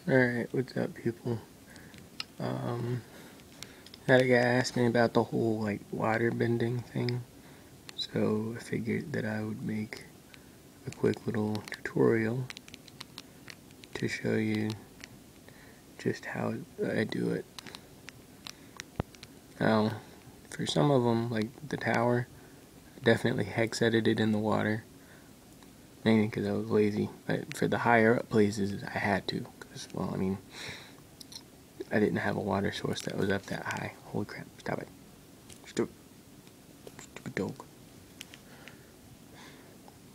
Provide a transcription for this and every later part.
Alright, what's up, people? Had a guy ask me about the whole like water bending thing, so I figured that I would make a quick little tutorial to show you just how I do it. Now, for some of them, like the tower, I definitely hex edited in the water, mainly because I was lazy. But for the higher up places, I had to, because, well, I mean, I didn't have a water source that was up that high. Holy crap, stop it. Stupid dog.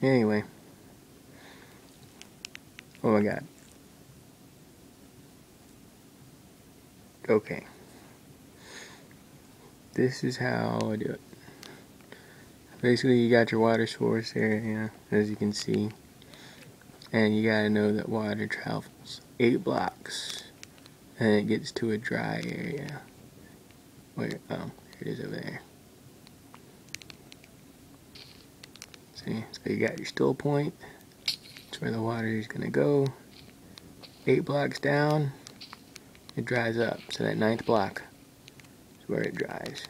Anyway. Oh my god. Okay. This is how I do it. Basically, you got your water source area, as you can see. And you gotta know that water travels 8 blocks. And it gets to a dry area. Where, here it is over there. See, so you got your still point. That's where the water is gonna go. 8 blocks down, it dries up. So that 9th block is where it dries.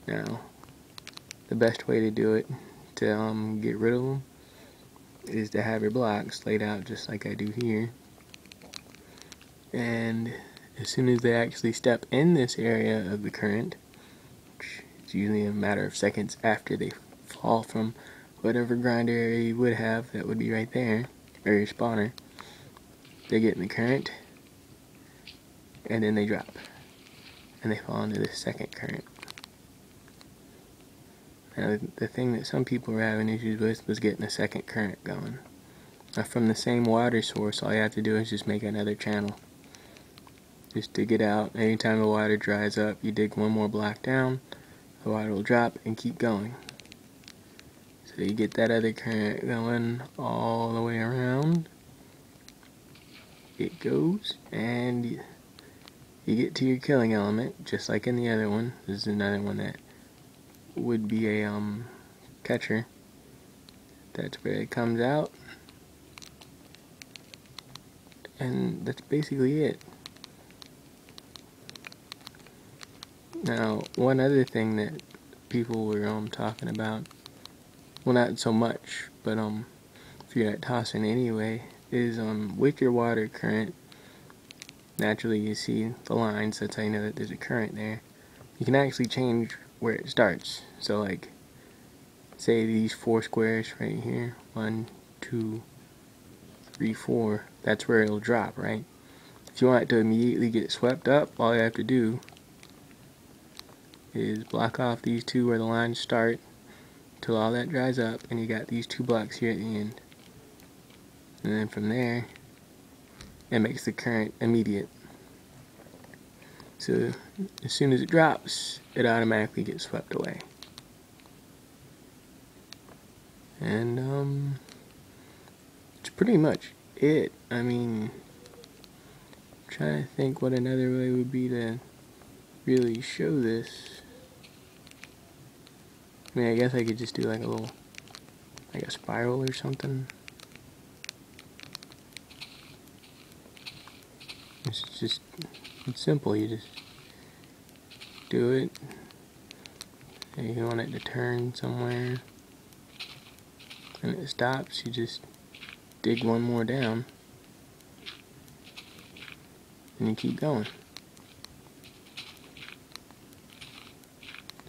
Now, the best way to do it, to get rid of them, is to have your blocks laid out just like I do here. And as soon as they actually step in this area of the current, which is usually a matter of seconds after they fall from whatever grind area you would have, that would be right there, or your spawner, they get in the current, and then they drop, and they fall into the second current. Now, the thing that some people were having issues with was getting a second current going. Now, from the same water source, all you have to do is just make another channel. Just dig it out. Anytime the water dries up, you dig one more block down, the water will drop and keep going. So you get that other current going all the way around. It goes, and you get to your killing element, just like in the other one. This is another one that would be a catcher. That's where it comes out, and that's basically it. Now, one other thing that people were talking about, well, not so much, but if you're not tossing anyway, is with your water current, naturally you see the lines, that's how you know that there's a current there. You can actually change where it starts. So like, say these 4 squares right here, 1, 2, 3, 4, that's where it'll drop, right? If you want it to immediately get swept up, all you have to do is block off these 2 where the lines start till all that dries up, and you got these 2 blocks here at the end. And then from there, it makes the current immediate. So as soon as it drops, it automatically gets swept away. And it's pretty much it. I mean, I'm trying to think what another way would be to really show this. I mean, I guess I could just do like a little, like a spiral or something. It's simple. You just do it. And you want it to turn somewhere, and it stops. You just dig one more down, and you keep going.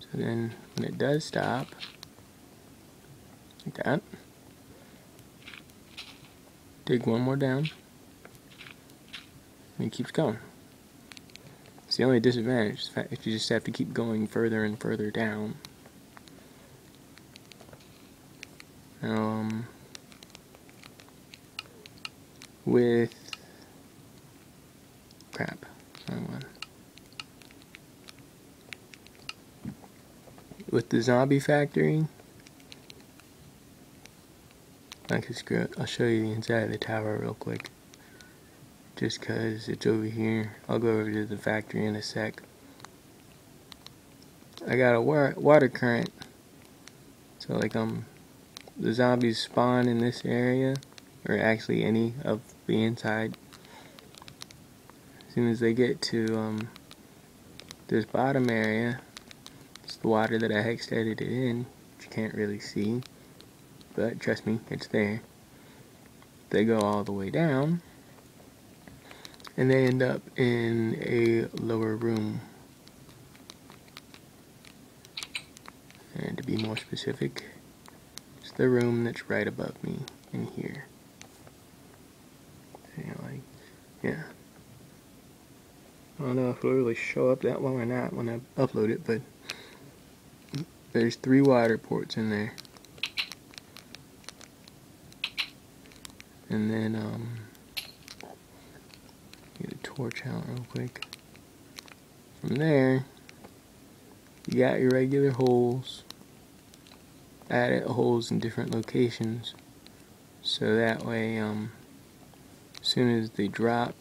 So then, when it does stop, like that, dig one more down, and it keeps going. It's the only disadvantage, is the fact that you just have to keep going further and further down. With crap, wrong one. With the zombie factory, I can screw it. I'll show you the inside of the tower real quick. Just cause it's over here. I'll go over to the factory in a sec. I got a water current. So like the zombies spawn in this area, or actually any of the inside. As soon as they get to this bottom area, it's the water that I hexed-edited in, which you can't really see, but trust me, it's there. They go all the way down, and they end up in a lower room. And to be more specific, it's the room that's right above me in here. Yeah. I don't know if it'll really show up that well or not when I upload it, but there's 3 water ports in there. And then, get a torch out real quick. From there, you got your regular holes. Added holes in different locations, so that way, as soon as they drop,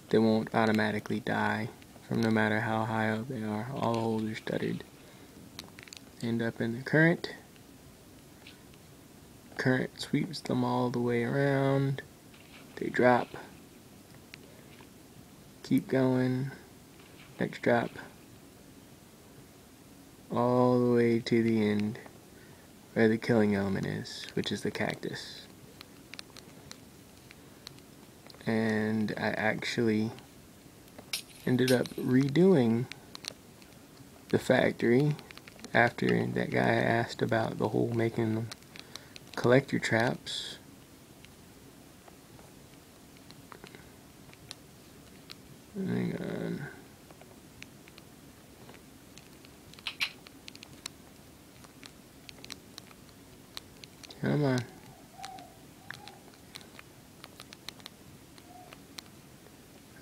they won't automatically die from no matter how high up they are. All the holes are studded. End up in the current. Current sweeps them all the way around. They drop. Keep going. Next drop. All the way to the end where the killing element is, which is the cactus. And I actually ended up redoing the factory after that guy asked about the whole making collector traps. Hang on. Come on.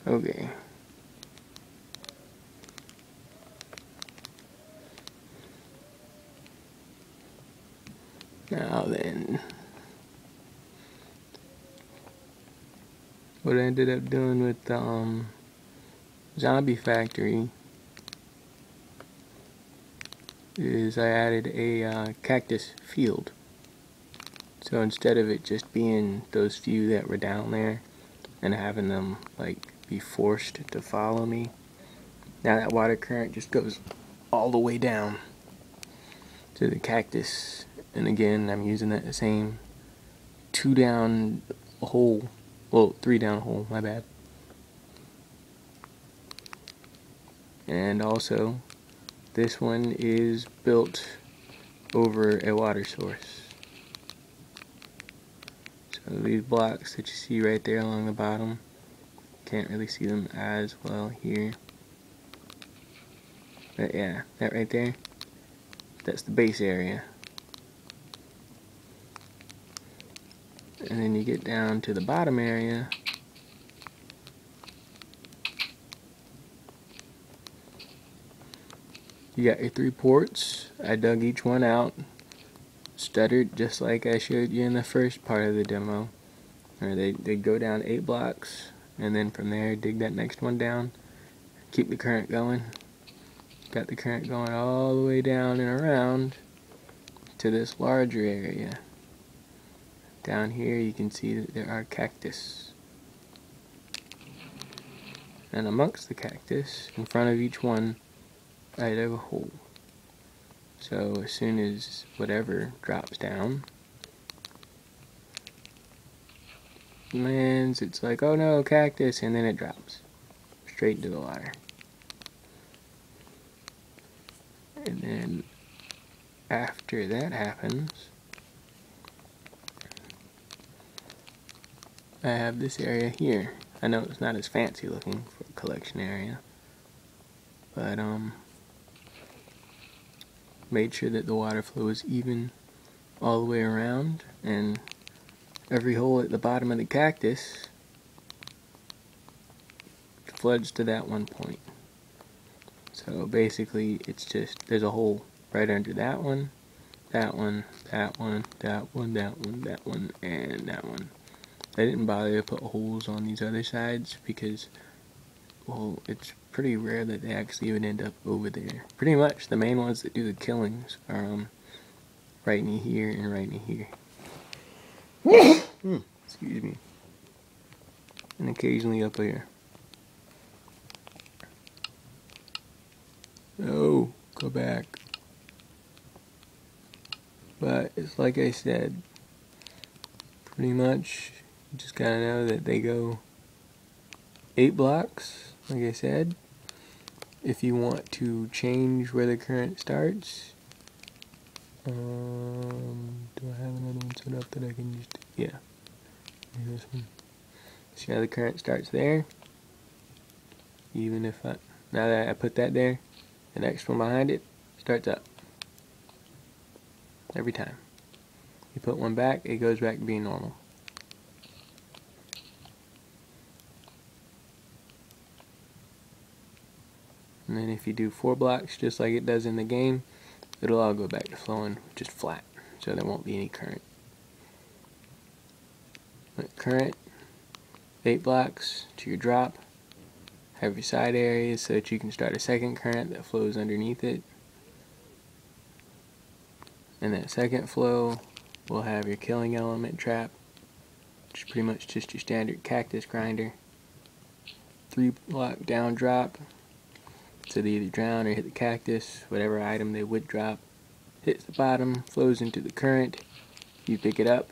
Okay. Now then, what I ended up doing with the zombie factory is I added a cactus field. So instead of it just being those few that were down there and having them like be forced to follow me, now that water current just goes all the way down to the cactus. And again, I'm using that same 2 down hole, well, 3 down hole, my bad. And also, this one is built over a water source. So these blocks that you see right there along the bottom, can't really see them as well here. But yeah, that right there, that's the base area. And then you get down to the bottom area, you got your 3 ports. I dug each one out, stuttered just like I showed you in the first part of the demo. Or they go down 8 blocks, and then from there dig that next one down, keep the current going. Got the current going all the way down and around to this larger area. Down here you can see that there are cactus. And amongst the cactus, in front of each one, I dug a hole. So as soon as whatever drops down, lands, it's like, oh no, cactus, and then it drops straight into the water. And then after that happens, I have this area here. I know it's not as fancy looking for a collection area, but made sure that the water flow is even all the way around, and every hole at the bottom of the cactus floods to that one point. So basically it's just, there's a hole right under that one, that one, that one, that one, that one, that one, and that one. I didn't bother to put holes on these other sides because, well, it's pretty rare that they actually even end up over there. Pretty much the main ones that do the killings are right in here and right in here. Excuse me. And occasionally up here. Oh, go back. But it's like I said, pretty much you just gotta know that they go 8 blocks, like I said. If you want to change where the current starts, do I have another one set up that I can just, yeah, maybe this one. See how the current starts there? Even if now that I put that there, the next one behind it starts up. Every time. You put one back, it goes back to being normal. And then if you do 4 blocks, just like it does in the game, it'll all go back to flowing just flat, so there won't be any current. But current, 8 blocks to your drop, have your side areas so that you can start a second current that flows underneath it. And that second flow will have your killing element trap, which is pretty much just your standard cactus grinder. 3 block down drop, so they either drown or hit the cactus, whatever item they would drop. Hits the bottom, flows into the current, you pick it up,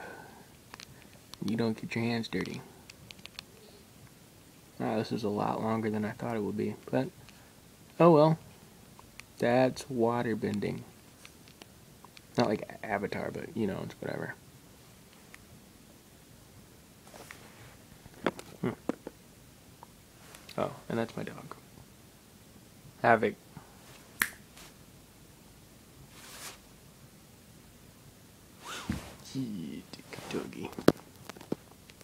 you don't get your hands dirty. Wow, this is a lot longer than I thought it would be, but oh well. That's water bending. Not like Avatar, but you know, it's whatever. Oh, and that's my dog. Havoc. Doggy.